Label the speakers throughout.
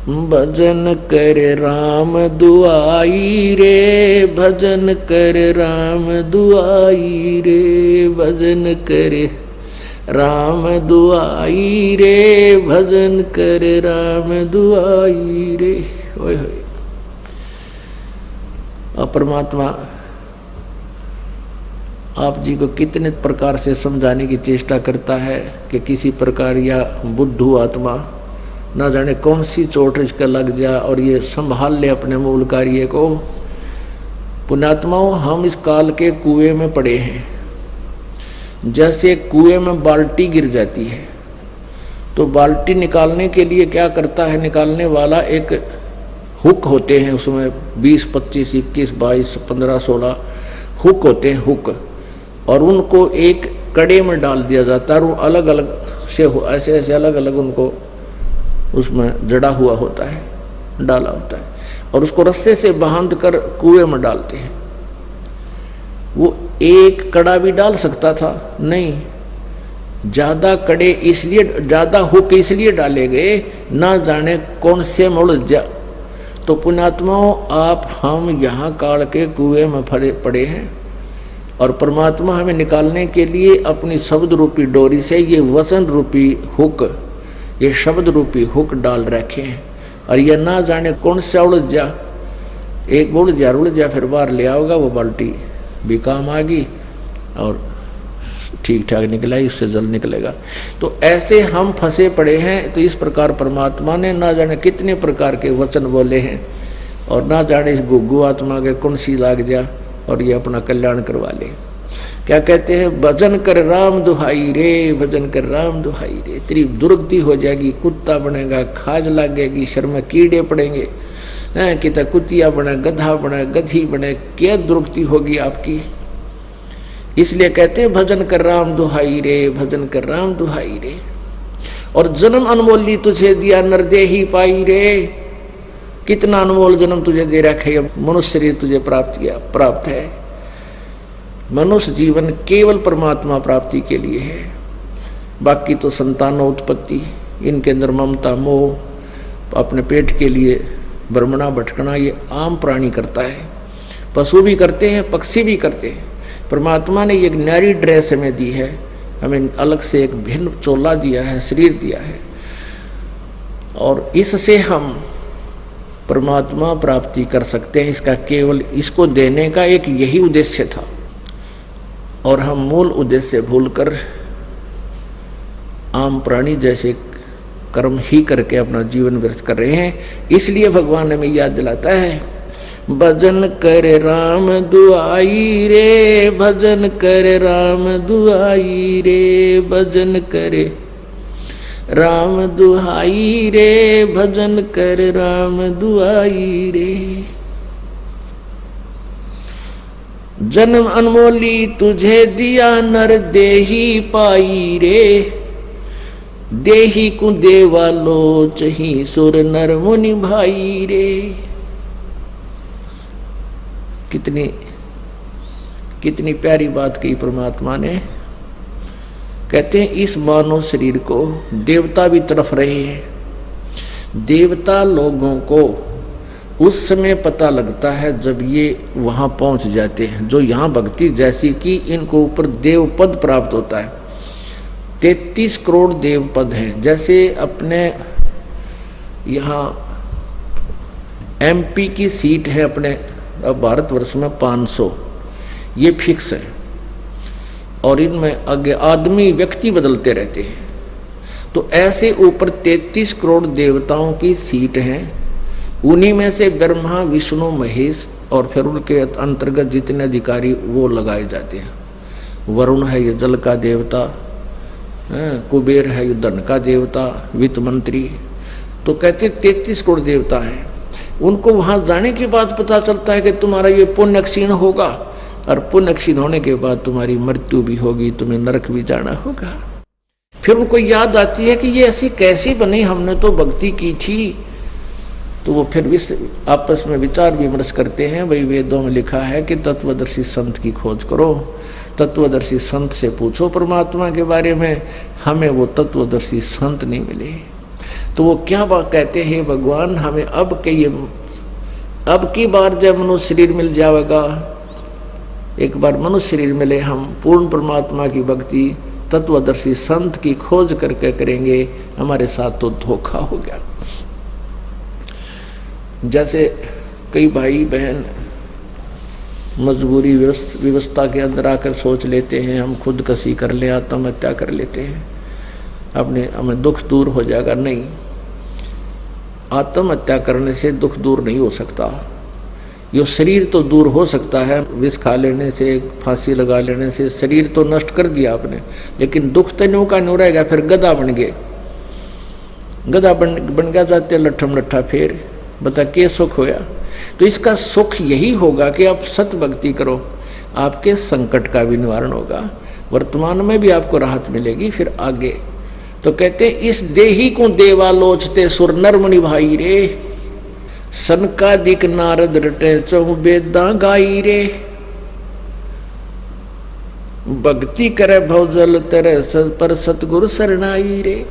Speaker 1: भजन कर राम दुआई रे, भजन कर राम दुआई रे, भजन कर राम दुआई रे, भजन कर राम दुआई रे। ओए होए। और परमात्मा आप जी को कितने प्रकार से समझाने की चेष्टा करता है कि किसी प्रकार या बुद्धू आत्मा ना जाने कौन सी चोट इसका लग जा और ये संभाल ले अपने मूल कार्य को। पुण्यात्माओं, हम इस काल के कुएं में पड़े हैं। जैसे कुएं में बाल्टी गिर जाती है तो बाल्टी निकालने के लिए क्या करता है निकालने वाला, एक हुक होते हैं उसमें 20, 25, 21, 22, 15, 16 हुक होते हैं, हुक, और उनको एक कड़े में डाल दिया जाता है और वो अलग अलग से ऐसे ऐसे अलग अलग उनको उसमें जड़ा हुआ होता है, डाला होता है, और उसको रस्से से बांध कर कुएं में डालते हैं। वो एक कड़ा भी डाल सकता था, नहीं, ज्यादा कड़े इसलिए, ज्यादा हुक इसलिए डाले गए ना जाने कौन से में उलझ जा। तो पुण्यात्माओं, आप हम यहाँ काल के कुएं में पड़े हैं और परमात्मा हमें निकालने के लिए अपनी शब्द रूपी डोरी से ये वचन रूपी हुक, ये शब्द रूपी हुक डाल रखे हैं। और ये ना जाने कौन सा उलझ जा, एक उलझ जा फिर बाहर ले आओगा, वो बाल्टी भी काम आ गई और ठीक ठाक निकला ही, उससे जल निकलेगा। तो ऐसे हम फंसे पड़े हैं। तो इस प्रकार परमात्मा ने ना जाने कितने प्रकार के वचन बोले हैं और ना जाने इस गुग्गू आत्मा के कौन सी लाग जा और ये अपना कल्याण करवा ले। क्या कहते हैं, भजन कर राम दुहाई रे, भजन कर राम दुहाई रे। तेरी दुर्गति हो जाएगी, कुत्ता बनेगा, खाज लगेगी, शर में कीड़े पड़ेंगे, कितना कुतिया बने, गधा बने, गधी बने, क्या दुर्गति होगी आपकी। इसलिए कहते हैं भजन कर राम दुहाई रे, भजन कर राम दुहाई रे। और जन्म अनमोली तुझे दिया नरदेही पाई रे, कितना अनमोल जन्म तुझे दे रखे, मनुष्य शरीर तुझे प्राप्त है। मनुष्य जीवन केवल परमात्मा प्राप्ति के लिए है। बाकी तो संतानोत्पत्ति, इनके अंदर ममता, मोह, अपने पेट के लिए भ्रमणा भटकना, ये आम प्राणी करता है। पशु भी करते हैं, पक्षी भी करते हैं। परमात्मा ने एक न्यारी ड्रेस हमें दी है, हमें अलग से एक भिन्न चोला दिया है, शरीर दिया है, और इससे हम परमात्मा प्राप्ति कर सकते हैं। इसका केवल इसको देने का एक यही उद्देश्य था और हम मूल उद्देश्य भूलकर आम प्राणी जैसे कर्म ही करके अपना जीवन व्यर्थ कर रहे हैं। इसलिए भगवान हमें याद दिलाता है, भजन कर राम दुआई रे, भजन कर राम दुआई रे, भजन करे राम दुहाई रे, भजन कर राम दुआई रे। जन्म अनमोली तुझे दिया नर देही पाई रे, देही को देवा लोचही सुर नर मुनि भाई रे। कितनी प्यारी बात कही परमात्मा ने। कहते हैं इस मानव शरीर को देवता भी तड़फ रहे हैं। देवता लोगों को उस समय पता लगता है जब ये वहां पहुंच जाते हैं, जो यहाँ भक्ति जैसी कि इनको ऊपर देव पद प्राप्त होता है। 33 करोड़ देव पद हैं। जैसे अपने यहाँ MP की सीट है अपने भारतवर्ष में 500, ये फिक्स है, और इनमें आगे आदमी व्यक्ति बदलते रहते हैं। तो ऐसे ऊपर 33 करोड़ देवताओं की सीट हैं। उन्हीं में से ब्रह्मा, विष्णु, महेश और फिर उनके अंतर्गत जितने अधिकारी वो लगाए जाते हैं। वरुण है ये जल का देवता, कुबेर है ये धन का देवता, वित्त मंत्री। तो कहते 33 करोड़ देवता हैं। उनको वहां जाने के बाद पता चलता है कि तुम्हारा ये पुण्य क्षीण होगा, और पुण्य क्षीण होने के बाद तुम्हारी मृत्यु भी होगी, तुम्हें नरक भी जाना होगा। फिर उनको याद आती है कि ये ऐसी कैसी बनी, हमने तो भक्ति की थी। तो वो फिर आपस में विचार विमर्श करते हैं। भाई वेदों में लिखा है कि तत्वदर्शी संत की खोज करो, तत्वदर्शी संत से पूछो परमात्मा के बारे में। हमें वो तत्वदर्शी संत नहीं मिले। तो वो क्या बात कहते हैं, भगवान हमें अब की बार जब मनुष्य शरीर मिल जाएगा, एक बार मनुष्य शरीर मिले, हम पूर्ण परमात्मा की भक्ति तत्वदर्शी संत की खोज करके करेंगे, हमारे साथ तो धोखा हो गया। जैसे कई भाई बहन मजबूरी व्यवस्था के अंदर आकर सोच लेते हैं हम खुदकशी कर ले, आत्महत्या कर लेते हैं, हमें दुख दूर हो जाएगा। नहीं, आत्महत्या करने से दुख दूर नहीं हो सकता। यो शरीर तो दूर हो सकता है, विष खा लेने से, फांसी लगा लेने से शरीर तो नष्ट कर दिया आपने, लेकिन दुख तो न्यू का न्यू रहेगा। फिर गधा बन गए, गधा बन गया जाते लट्ठम लट्ठा, फिर बता के सुख होया। तो इसका सुख यही होगा कि आप सत भक्ति करो, आपके संकट का भी निवारण होगा, वर्तमान में भी आपको राहत मिलेगी, फिर आगे। तो कहते इस देही को देवालोचते सुर नर मुनि भाई रे, सनकादिक नारद रटे चहु वेदा गाई रे, भक्ति करे भवजल तेरे पर सतगुरु शरणाई रे।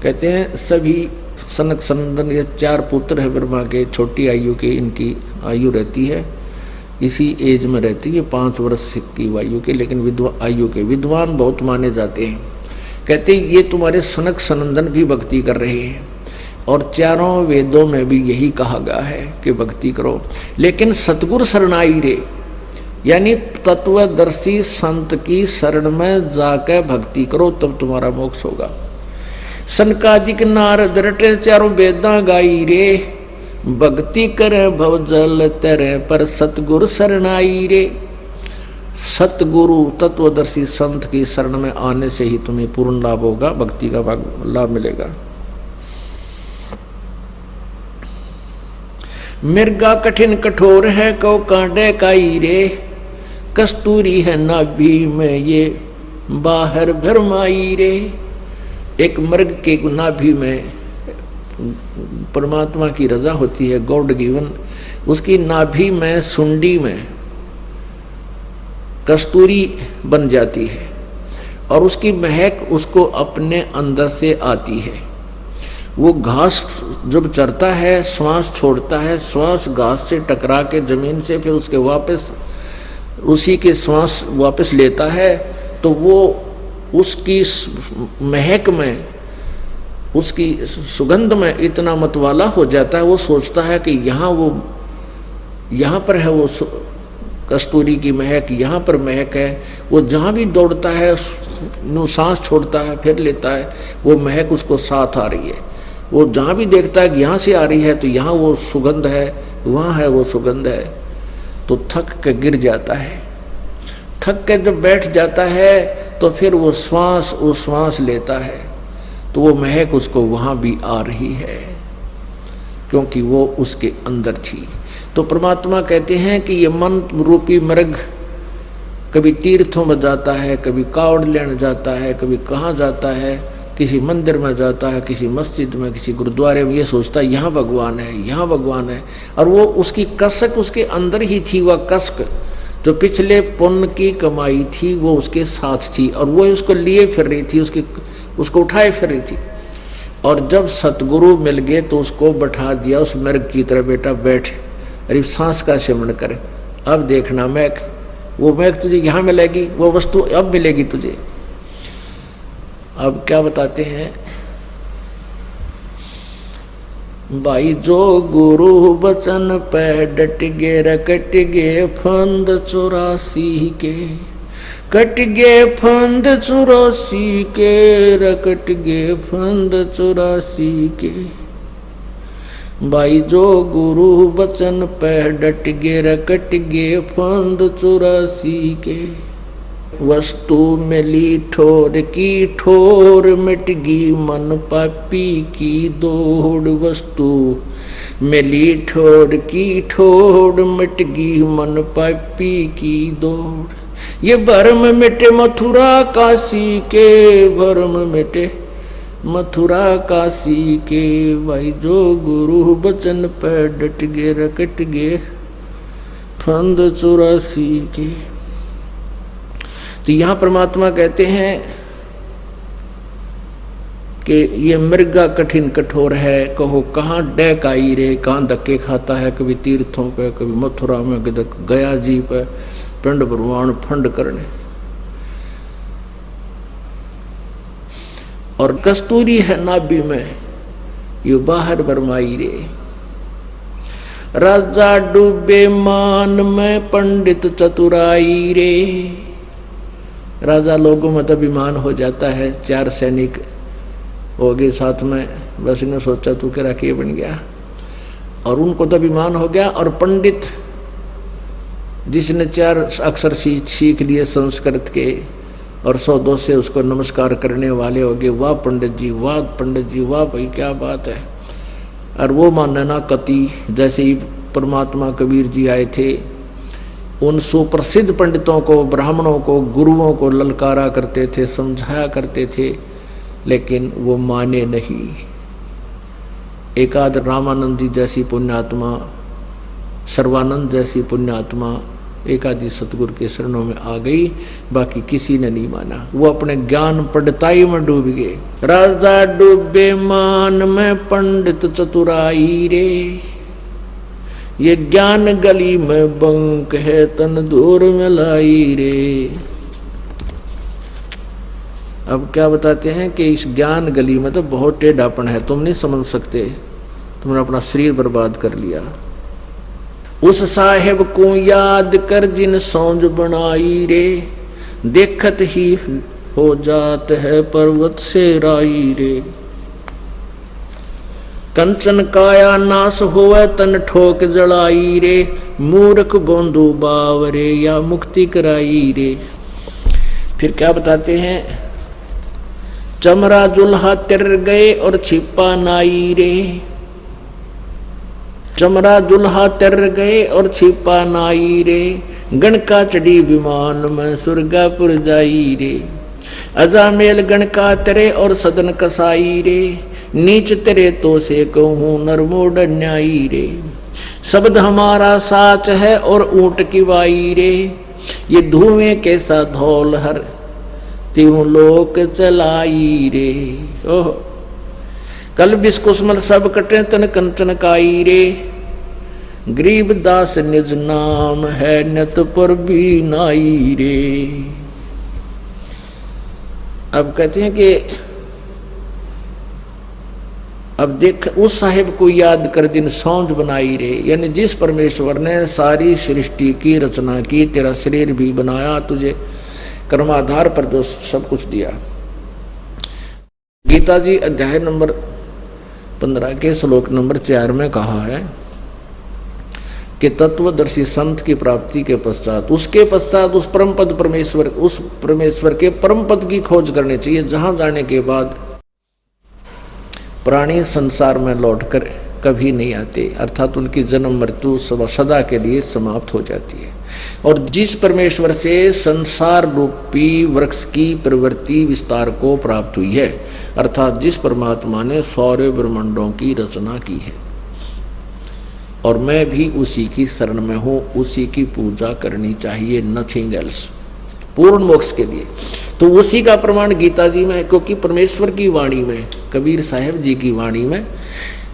Speaker 1: कहते हैं सभी सनक सनंदन, ये 4 पुत्र है ब्रह्मा के, छोटी आयु के, इनकी आयु रहती है इसी एज में रहती है 5 वर्ष की आयु के, लेकिन आयु के विद्वान बहुत माने जाते हैं। कहते हैं ये तुम्हारे सनक सनंदन भी भक्ति कर रहे हैं, और 4 वेदों में भी यही कहा गया है कि भक्ति करो, लेकिन सतगुरु शरणाई रे, यानी तत्वदर्शी संत की शरण में जाकर भक्ति करो, तब तुम्हारा मोक्ष होगा। सनकादिक नारद रटे 4 वेदा गाई रे, भक्ति करे भवजल तेरे पर सतगुरु शरणाई रे। सतगुरु तत्वदर्शी संत की शरण में आने से ही तुम्हें पूर्ण लाभ होगा, भक्ति का लाभ मिलेगा। मिर्गा कठिन कठोर है कौ कांडे काई रे, कस्तूरी है नाभि में ये बाहर भरमाई रे। एक मृग के नाभि में परमात्मा की रजा होती है, गॉड गिवन, उसकी नाभि में सुंडी में कस्तूरी बन जाती है, और उसकी महक उसको अपने अंदर से आती है। वो घास जब चरता है, श्वास छोड़ता है, श्वास घास से टकरा के जमीन से फिर उसके वापस उसी के श्वास वापस लेता है, तो वो उसकी महक में, उसकी सुगंध में इतना मतवाला हो जाता है, वो सोचता है कि यहाँ पर है वो कस्तूरी की महक, यहाँ पर महक है। वो जहाँ भी दौड़ता है, सांस छोड़ता है, फिर लेता है, वो महक उसको साथ आ रही है। वो जहाँ भी देखता है कि यहाँ से आ रही है, तो यहाँ वो सुगंध है, वहाँ है वो सुगंध है, तो थक के गिर जाता है। थक के जब बैठ जाता है, तो फिर वो श्वास लेता है, तो वो महक उसको वहाँ भी आ रही है, क्योंकि वो उसके अंदर थी। तो परमात्मा कहते हैं कि ये मन रूपी मृग कभी तीर्थों में जाता है, कभी कावड़ लेने जाता है, कभी कहाँ जाता है, किसी मंदिर में जाता है, किसी मस्जिद में, किसी गुरुद्वारे में, ये सोचता है यहाँ भगवान है, यहाँ भगवान है। और वो उसकी कसक उसके अंदर ही थी, वह कसक जो पिछले पुण्य की कमाई थी वो उसके साथ थी, और वो उसको लिए फिर रही थी, उसको उठाए फिर रही थी। और जब सतगुरु मिल गए तो उसको बैठा दिया उस मृग की तरह, बेटा बैठ, अरे सांस का सेवन करे, अब देखना महक, वो महक तुझे यहाँ मिलेगी, वो वस्तु अब मिलेगी तुझे। अब क्या बताते हैं भाई, जो गुरु बचन पे डट गे रकट गे फंद 84 के, कट गे फंद 84 के, रकट गे फंद 84 के। भाई जो गुरु बचन पे डट गे रकट गे फंद 84 के, वस्तु मिली ठोर की ठोर, मिटगी मन पापी की दौड़। वस्तु मिली ठोर की ठोर, मिटगी मन पापी की दौड़। ये भरम मिटे मथुरा काशी के, भरम मिटे मथुरा काशी के। भाई जो गुरु बचन पे डट गे रकट गे फंद 84 के। तो यहाँ परमात्मा कहते हैं कि ये मृगा कठिन कठोर है, कहो कहाँ डैक आई रे, कहाँ धक्के खाता है, कभी तीर्थों पे, कभी मथुरा में, कभी गया जी पे, पिंड भगवान फंड करने। और कस्तूरी है नाभि में, ये बाहर बरमाई रे। राजा डूबे मान में, पंडित चतुराई रे। राजा लोगों में तो अभिमान हो जाता है, 4 सैनिक हो गए साथ में, बस इन्हें सोचा तू क्या राखी बन गया, और उनको तो अभिमान हो गया। और पंडित जिसने 4 अक्षर सीख लिए संस्कृत के और 100-200 से उसको नमस्कार करने वाले हो गए, वाह पंडित जी, वाह पंडित जी, वाह भाई क्या बात है। और वो मानना कति, जैसे ही परमात्मा कबीर जी आए थे, उन सुप्रसिद्ध पंडितों को, ब्राह्मणों को, गुरुओं को ललकारा करते थे, समझाया करते थे, लेकिन वो माने नहीं। एकाद रामानंद जी जैसी पुण्यात्मा, सर्वानंद जैसी पुण्यात्मा एकादी सतगुरु के शरणों में आ गई, बाकी किसी ने नहीं माना। वो अपने ज्ञान पंडिताई में डूब गए। राजा डूबे मान में, पंडित चतुराई रे। ये ज्ञान गली में बंक है, तन दूर में लाई रे। अब क्या बताते हैं कि इस ज्ञान गली में तो बहुत टेढ़ापन है, तुम नहीं समझ सकते, तुमने अपना शरीर बर्बाद कर लिया। उस साहेब को याद कर जिन सौंज बनाई रे, देखत ही हो जात है पर्वत से राई रे। कंचन काया नाश होवे, तन ठोक जड़ाई रे। मूर्ख बोंदू बावरे, या मुक्ति कराई रे। फिर क्या बताते हैं, चमरा जुल्हा तिर गए और छिपा नाई रे। चमरा जुल्हा तिर गए और छिपा नाई रे। गणका चढ़ी विमान में, सुरगापुर जाई रे। अजामेल गणका तरे और सदन कसाई रे। नीच तेरे तो से कहूँ नरमोड न्यायी रे। शब्द हमारा साच है और ऊंट की वाई रे। ये धुएं कैसा धौल हर त्यों लोक चलाई रे। ओह कल बिस्कुस्मल सब कटे, तन कंचन काई रे। गरीब दास निज नाम है, नत पर भी नाई रे। अब कहते हैं कि अब देख, उस साहिब को याद कर दिन सौंध बनाई रे, यानी जिस परमेश्वर ने सारी सृष्टि की रचना की, तेरा शरीर भी बनाया, तुझे कर्माधार पर जो सब कुछ दिया। गीता जी अध्याय नंबर 15 के श्लोक नंबर 4 में कहा है कि तत्वदर्शी संत की प्राप्ति के पश्चात, उसके पश्चात उस परम पद परमेश्वर, उस परमेश्वर के परम पद की खोज करनी चाहिए, जहां जाने के बाद प्राणी संसार में लौटकर कभी नहीं आते, अर्थात उनकी जन्म मृत्यु सदा के लिए समाप्त हो जाती है। और जिस परमेश्वर से संसार रूपी वृक्ष की प्रवृत्ति विस्तार को प्राप्त हुई है, अर्थात जिस परमात्मा ने सौर्य ब्रह्मांडों की रचना की है, और मैं भी उसी की शरण में हूँ, उसी की पूजा करनी चाहिए, नथिंग एल्स, पूर्ण मोक्ष के लिए। तो उसी का प्रमाण गीता जी में है, क्योंकि परमेश्वर की वाणी में, कबीर साहब जी की वाणी में,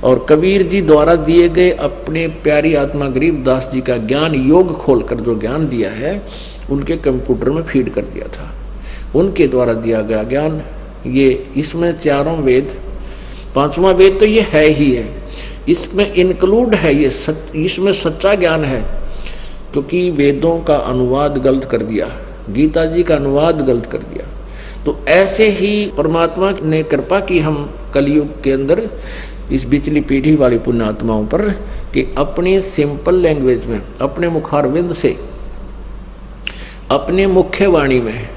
Speaker 1: और कबीर जी द्वारा दिए गए अपने प्यारी आत्मा गरीबदास जी का ज्ञान योग खोलकर जो ज्ञान दिया है, उनके कंप्यूटर में फीड कर दिया था। उनके द्वारा दिया गया ज्ञान, ये इसमें 4 वेद, 5वां वेद तो ये है ही है, इसमें इंक्लूड है, ये इसमें सच्चा ज्ञान है। क्योंकि वेदों का अनुवाद गलत कर दिया, गीता जी का अनुवाद गलत कर दिया। तो ऐसे ही परमात्मा ने कृपा की हम कलयुग के अंदर इस बिचली पीढ़ी वाली पुण्यात्माओं पर, कि अपनी सिंपल लैंग्वेज में, अपने मुखारविंद से, अपने मुख्य वाणी में,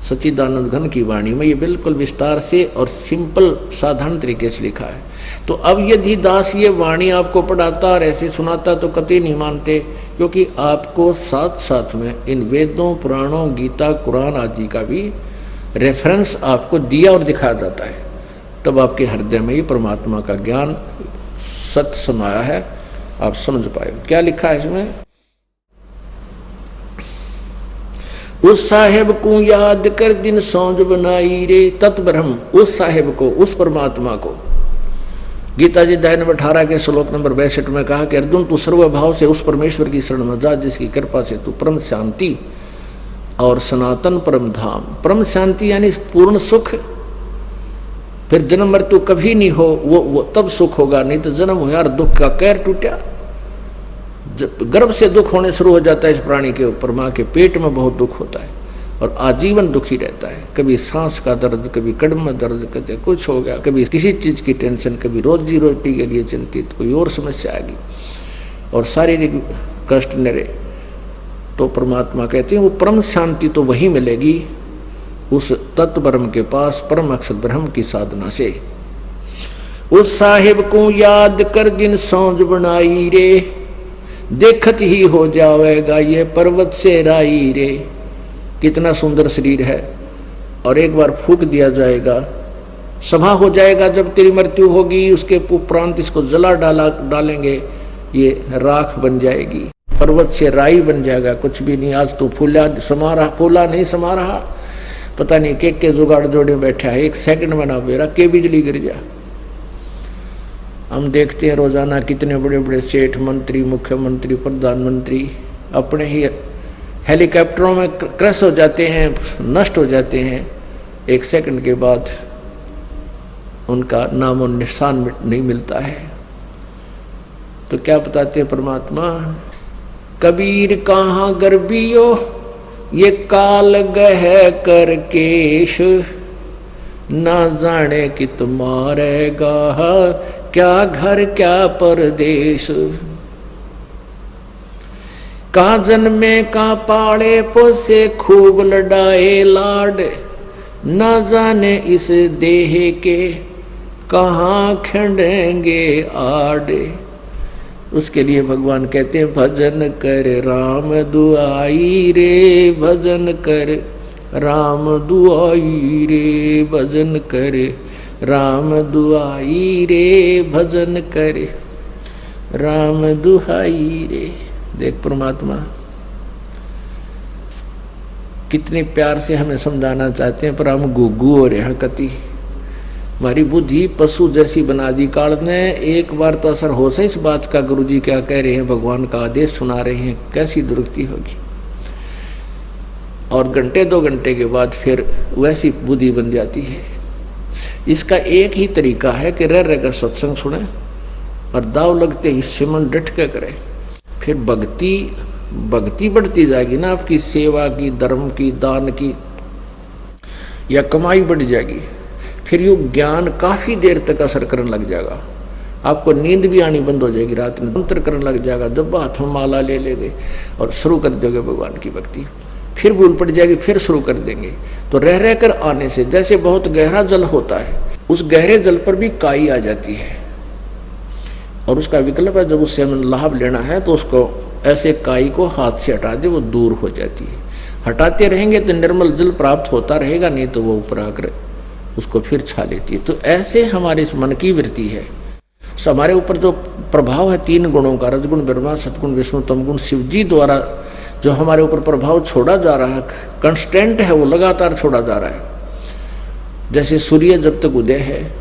Speaker 1: सच्चिदानंद घन की वाणी में, ये बिल्कुल विस्तार से और सिंपल साधारण तरीके से लिखा है। तो अब यदि दास ये वाणी आपको पढ़ाता और ऐसे सुनाता तो कतई नहीं मानते, क्योंकि आपको साथ साथ में इन वेदों, पुराणों, गीता, कुरान आदि का भी रेफरेंस आपको दिया और दिखाया जाता है। तब आपके हृदय में ये परमात्मा का ज्ञान सत्य समाया है, आप समझ पाए। क्या लिखा है इसमें, उस साहेब को याद कर दिन सौंज बनाई रे। तत्ब्रह्म, उस साहेब को, उस परमात्मा को। गीता जी अध्याय नंबर 18 के श्लोक नंबर 62 में कहा कि अर्जुन तू सर्वभाव से उस परमेश्वर की शरण में जा जिसकी कृपा से तू परम शांति और सनातन परम धाम, परम शांति यानी पूर्ण सुख, फिर जन्म मृत्यु कभी नहीं हो, वो तब सुख होगा। नहीं तो जन्म हो यार, दुख का कैर टूटा। गर्भ से दुख होने शुरू हो जाता है इस प्राणी के ऊपर, माँ के पेट में बहुत दुख होता है और आजीवन दुखी रहता है। कभी सांस का दर्द, कभी कड़म में दर्द, कभी कुछ हो गया, कभी किसी चीज की टेंशन, कभी रोजी रोटी के लिए चिंतित, कोई और समस्या आ गई और शारीरिक कष्ट निरे। तो परमात्मा कहते हैं वो परम शांति तो वही मिलेगी उस तत्व ब्रह्म के पास, परम अक्षर ब्रह्म की साधना से। उस साहिब को याद कर जिन सौंज बनाई रे, देखत ही हो जाएगा ये पर्वत से राई रे। कितना सुंदर शरीर है, और एक बार फूक दिया जाएगा, सभा हो जाएगा। जब तेरी मृत्यु होगी उसके उपरांत इसको जला डालेंगे, ये राख बन जाएगी, पर्वत से राई बन जाएगा। कुछ भी नहीं, आज तो फूला समा रहा, फूला नहीं समा रहा, पता नहीं के जुगाड़ जोड़े बैठा है, एक सेकंड में ना बेरा के बिजली गिर जा। हम देखते हैं रोजाना कितने बड़े बड़े सेठ, मंत्री, मुख्यमंत्री, प्रधानमंत्री अपने ही हेलीकॉप्टरों में क्रैश हो जाते हैं, नष्ट हो जाते हैं, एक सेकंड के बाद उनका नामो निशान नहीं मिलता है। तो क्या बताते हैं परमात्मा, कबीर कहाँ गर्बियो ये काल गह कर केश, ना जाने कि तुम्हारेगा क्या घर क्या परदेश। कहाँ जन्मे कहाँ पाले पोसे खूब लड़ाए लाड, न जाने इस देह के कहाँ खंडेंगे आड़े। उसके लिए भगवान कहते हैं भजन कर राम दुआई रे, भजन कर राम दुआई रे, भजन कर राम दुआई रे, भजन कर राम दुहाई रे। देख परमात्मा कितने प्यार से हमें समझाना चाहते हैं, पर हम गुग्गू हो रहे हैं कति। हमारी बुद्धि पशु जैसी बना दी काल ने। एक बार तो असर हो से इस बात का, गुरुजी क्या कह रहे हैं, भगवान का आदेश सुना रहे हैं, कैसी दुरुक्ति होगी। और घंटे 2 घंटे के बाद फिर वैसी बुद्धि बन जाती है। इसका एक ही तरीका है कि रह रहकर सत्संग सुने और दाव लगते ही सिमन डट के करें। फिर भक्ति बढ़ती जाएगी ना, आपकी सेवा की, धर्म की, दान की, या कमाई बढ़ जाएगी। फिर यू ज्ञान काफी देर तक असर करने लग जाएगा। आपको नींद भी आनी बंद हो जाएगी, रात में मंत्र करने लग जाएगा। जब हाथ में माला ले लेंगे और शुरू कर दोगे भगवान की भक्ति, फिर भूल पड़ जाएगी, फिर शुरू कर देंगे। तो रह रहकर आने से, जैसे बहुत गहरा जल होता है, उस गहरे जल पर भी काई आ जाती है और उसका विकल्प है, जब उससे हमें लाभ लेना है तो उसको ऐसे काई को हाथ से हटा दे, वो दूर हो जाती है। हटाते रहेंगे तो निर्मल जल प्राप्त होता रहेगा, नहीं तो वो ऊपर आकर उसको फिर छा लेती है। तो ऐसे हमारे इस मन की वृत्ति है। हमारे ऊपर जो प्रभाव है 3 गुणों का, रजगुण, ब्रह्मा, सतगुण, विष्णु, तमगुण, शिव जी द्वारा जो हमारे ऊपर प्रभाव छोड़ा जा रहा है, कंस्टेंट है, वो लगातार छोड़ा जा रहा है। जैसे सूर्य जब तक उदय है,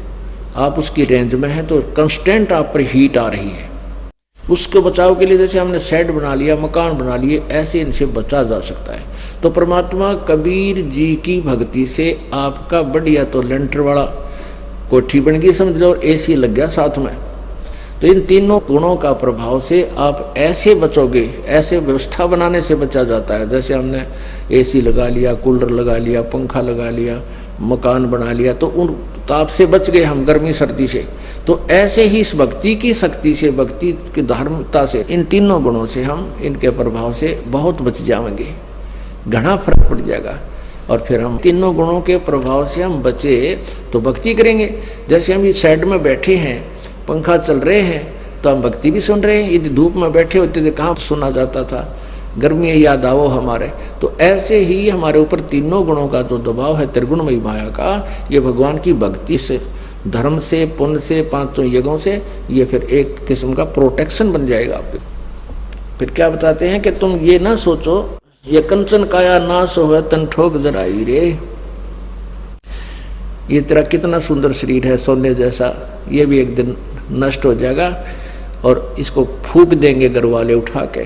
Speaker 1: आप उसकी रेंज में है तो कंस्टेंट आप पर हीट आ रही है। उसके बचाव के लिए जैसे हमने शेड बना लिया, मकान बना लिए, ऐसे इनसे बचा जा सकता है। तो परमात्मा कबीर जी की भक्ति से आपका बढ़िया तो लेंटर वाला कोठी बन गई समझ लो, और एसी लग गया साथ में। तो इन तीनों गुणों का प्रभाव से आप ऐसे बचोगे, ऐसे व्यवस्था बनाने से बचा जाता है। जैसे हमने एसी लगा लिया, कूलर लगा लिया, पंखा लगा लिया, मकान बना लिया, तो उन ताप से बच गए हम, गर्मी सर्दी से। तो ऐसे ही इस भक्ति की शक्ति से, भक्ति की धार्मिकता से, इन तीनों गुणों से हम, इनके प्रभाव से बहुत बच जाएंगे, घना फर्क पड़ जाएगा। और फिर हम तीनों गुणों के प्रभाव से हम बचे तो भक्ति करेंगे। जैसे हम इस साइड में बैठे हैं, पंखा चल रहे हैं, तो हम भक्ति भी सुन रहे हैं। यदि धूप में बैठे होते थे कहाँ सुना जाता था, गर्मी याद आओ हमारे। तो ऐसे ही हमारे ऊपर तीनों गुणों का जो दबाव है, त्रिगुणमयी माया का, ये भगवान की भक्ति से, धर्म से, पुण्य से, 5 यज्ञों से, ये फिर एक किस्म का प्रोटेक्शन बन जाएगा आपके। फिर क्या बताते हैं कि तुम ये ना सोचो ये कंचन काया नाश हो तन ठोक जराई रे। ये तेरा कितना सुंदर शरीर है सोने जैसा, ये भी एक दिन नष्ट हो जाएगा और इसको फूक देंगे घर वाले उठा के।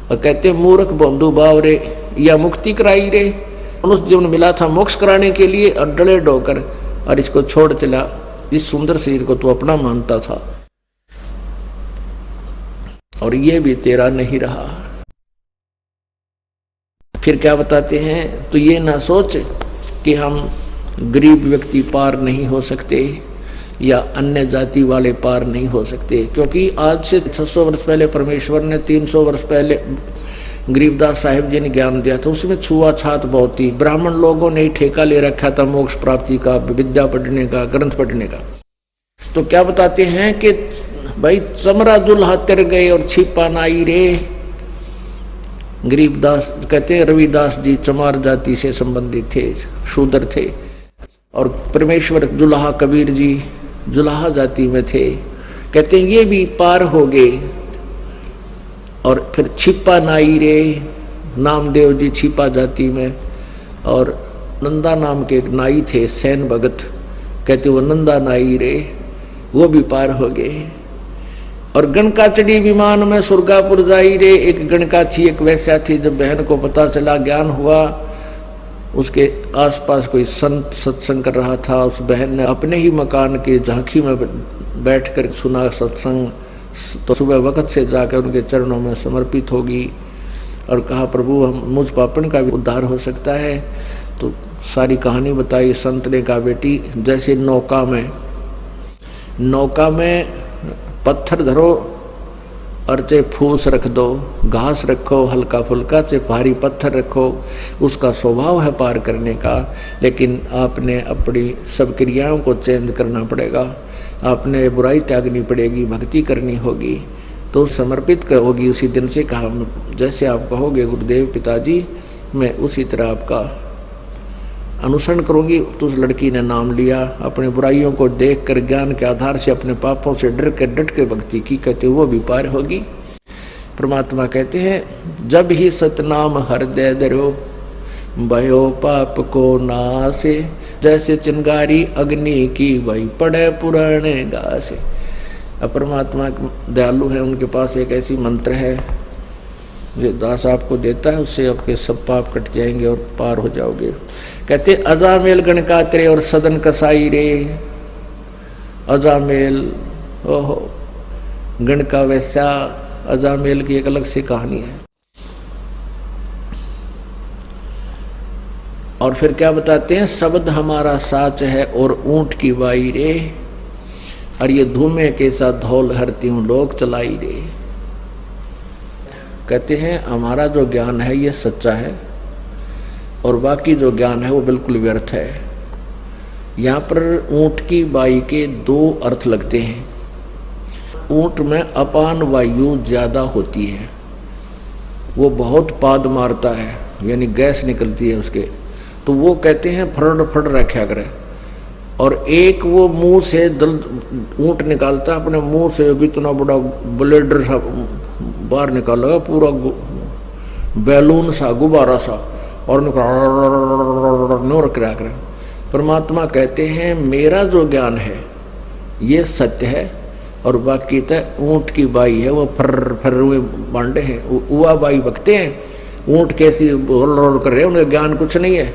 Speaker 1: और कहते मूर्ख बंधु भाव रे, या मुक्ति कराई रे। मनुष्य जीवन मिला था मोक्ष कराने के लिए और डले डोकर और इसको छोड़ चला, जिस सुंदर शरीर को तू अपना मानता था, और ये भी तेरा नहीं रहा। फिर क्या बताते हैं, तो ये ना सोच कि हम गरीब व्यक्ति पार नहीं हो सकते या अन्य जाति वाले पार नहीं हो सकते, क्योंकि आज से 600 वर्ष पहले परमेश्वर ने 300 वर्ष पहले गरीबदास साहिब जी ने ज्ञान दिया था, उसमें छुआछात बहुत थी। ब्राह्मण लोगों ने ही ठेका ले रखा था मोक्ष प्राप्ति का, विद्या पढ़ने का, ग्रंथ पढ़ने का। तो क्या बताते हैं कि भाई चमरा जुल्हा तिर गए और छिपा नाई रे। गरीबदास कहते हैं रविदास जी चमार जाति से संबंधित थे, शूद्र थे, और परमेश्वर जुल्हा कबीर जी जुल्हा जाति में थे। कहते हैं ये भी पार हो गए। और फिर छिपा नाई रे, नामदेव जी छिपा जाति में, और नंदा नाम के एक नाई थे सैन भगत, कहते वो नंदा नाई रे, वो भी पार हो गए। और गणका चढ़ी विमान में सुरगापुर जाई रे। एक गणका थी, एक वैश्या थी। जब बहन को पता चला, ज्ञान हुआ, उसके आसपास कोई संत सत्संग कर रहा था, उस बहन ने अपने ही मकान की झांकी में बैठकर सुना सत्संग। तो सुबह वक्त से जाकर उनके चरणों में समर्पित होगी और कहा प्रभु हम मुझ पापन का भी उद्धार हो सकता है। तो सारी कहानी बताई। संत ने कहा बेटी जैसे नौका में पत्थर धरो और चाहे फूस रख दो, घास रखो हल्का फुल्का, चाहे भारी पत्थर रखो, उसका स्वभाव है पार करने का। लेकिन आपने अपनी सब क्रियाओं को चेंज करना पड़ेगा, आपने बुराई त्यागनी पड़ेगी, भक्ति करनी होगी, तो समर्पित होगी उसी दिन से। कहा जैसे आप कहोगे गुरुदेव पिताजी, मैं उसी तरह आपका अनुसरण करूंगी। तो उस लड़की ने नाम लिया, अपने बुराइयों को देखकर ज्ञान के आधार से अपने पापों से डट के भक्ति की। कहते वो भी पार होगी। परमात्मा कहते हैं जब ही सतनाम हृदय धरो भयो पाप को नासे, जैसे चिंगारी अग्नि की वही पड़े पुराने घासे। अब परमात्मा दयालु है, उनके पास एक ऐसी मंत्र है जो दास आपको देता है, उससे आपके सब पाप कट जाएंगे और पार हो जाओगे। कहते अजामेल गणकात्रे और सदन कसाई रे। अजामेल ओहो गणका वैसा, अजामेल की एक अलग सी कहानी है। और फिर क्या बताते हैं, शब्द हमारा साच है और ऊंट की बाई रे, और ये धूमे के साथ धौल हरती हूँ लोग चलाई रे। कहते हैं हमारा जो ज्ञान है ये सच्चा है और बाकी जो ज्ञान है वो बिल्कुल व्यर्थ है। यहाँ पर ऊंट की बाई के दो अर्थ लगते हैं। ऊंट में अपान वायु ज़्यादा होती है, वो बहुत पाद मारता है, यानी गैस निकलती है उसके, तो वो कहते हैं फड़ रखा करें। और एक वो मुंह से ऊंट निकालता है अपने मुंह से, इतना बड़ा ब्लेडर सा बाहर निकालेगा, पूरा बैलून सा, गुब्बारा सा, और नो रख रहा करें। परमात्मा कहते हैं मेरा जो ज्ञान है ये सत्य है और बाकी तो ऊंट की बाई है, वो फर हुए बांडे हैं, उवा बाई बकते हैं। ऊंट कैसी रोल कर रहे हैं, उनका ज्ञान कुछ नहीं है।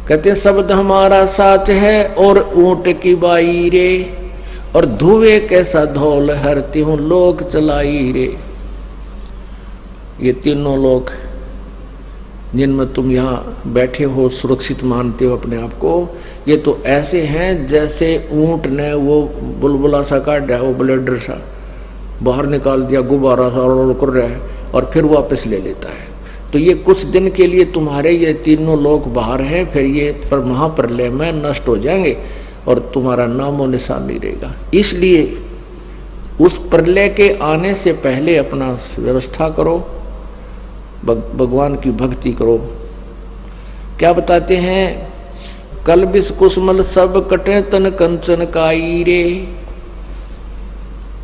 Speaker 1: कहते शब्द हमारा साच है और ऊंट की बाई रे, और धुएं कैसा धौल हरती हूँ लोग चलाई रे। ये तीनों लोग जिनमें तुम यहाँ बैठे हो, सुरक्षित मानते हो अपने आप को, ये तो ऐसे हैं जैसे ऊंट ने वो बुलबुला सा काट दिया, वो ब्लेडर सा बाहर निकाल दिया, गुब्बारा सा रोल कर रहा है और फिर वापस ले लेता है। तो ये कुछ दिन के लिए तुम्हारे ये तीनों लोग बाहर हैं, फिर ये पर महाप्रलय में नष्ट हो जाएंगे और तुम्हारा नामो निशान नहीं रहेगा। इसलिए उस प्रलय के आने से पहले अपना व्यवस्था करो, भगवान की भक्ति करो। क्या बताते हैं, कल बिस कुसमल सब कटे तन कंचन काई रे।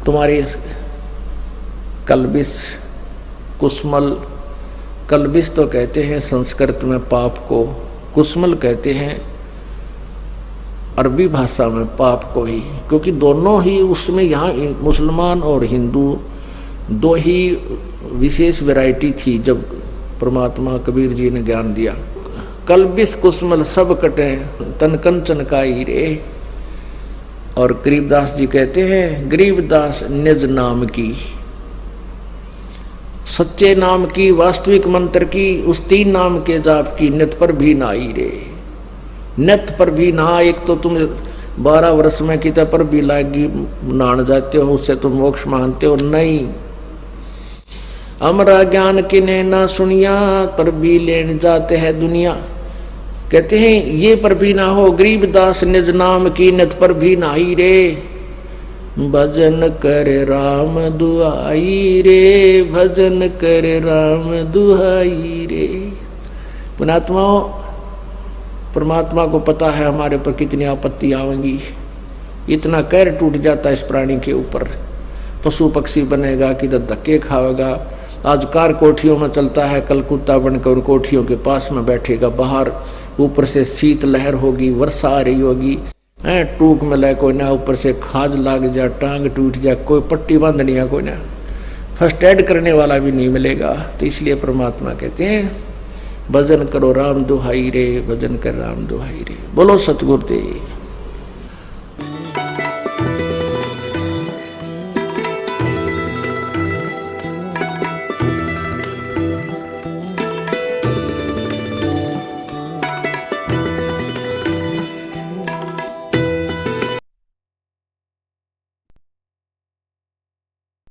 Speaker 1: तुम्हारे कलबिस कुसमल कल्बिस तो कहते हैं संस्कृत में पाप को, कुस्मल कहते हैं अरबी भाषा में पाप को ही, क्योंकि दोनों ही उसमें यहाँ मुसलमान और हिंदू दो ही विशेष वैरायटी थी जब परमात्मा कबीर जी ने ज्ञान दिया। कल्बिस कुस्मल सब कटे तन कंचन का ही रे। और गरीबदास जी कहते हैं गरीबदास निज नाम की, सच्चे नाम की, वास्तविक मंत्र की, उस तीन नाम के जाप की नित पर भी ना आई रे। नित पर भी नहा, एक तो तुम 12 वर्ष में कितने पर भी लागी नहान जाते हो, उससे तुम मोक्ष मानते हो नहीं। अमरा ज्ञान किने ना सुनिया पर भी लेने जाते हैं दुनिया। कहते हैं ये पर भी ना हो, गरीबदास निज नाम की नित पर भी नाही रे। भजन करे राम दुहाई रे, भजन करे राम दुहाई रे। पुणात्माओं, परमात्मा को पता है हमारे पर कितनी आपत्ति आवेंगी, इतना कहर टूट जाता है इस प्राणी के ऊपर। पशु पक्षी बनेगा, किधर धक्के खाएगा। आज कार कोठियों में चलता है, कल कुत्ता बनकर कोठियों के पास में बैठेगा। बाहर ऊपर से शीत लहर होगी, वर्षा आ रही होगी, टूक में ले कोई ना, ऊपर से खाज लाग जाए, टांग टूट जाए, कोई पट्टी बांधनी है कोई ना, फर्स्ट एड करने वाला भी नहीं मिलेगा। तो इसलिए परमात्मा कहते हैं भजन करो राम दुहाई रे, भजन कर राम दुहाई रे। बोलो सतगुरुदेव।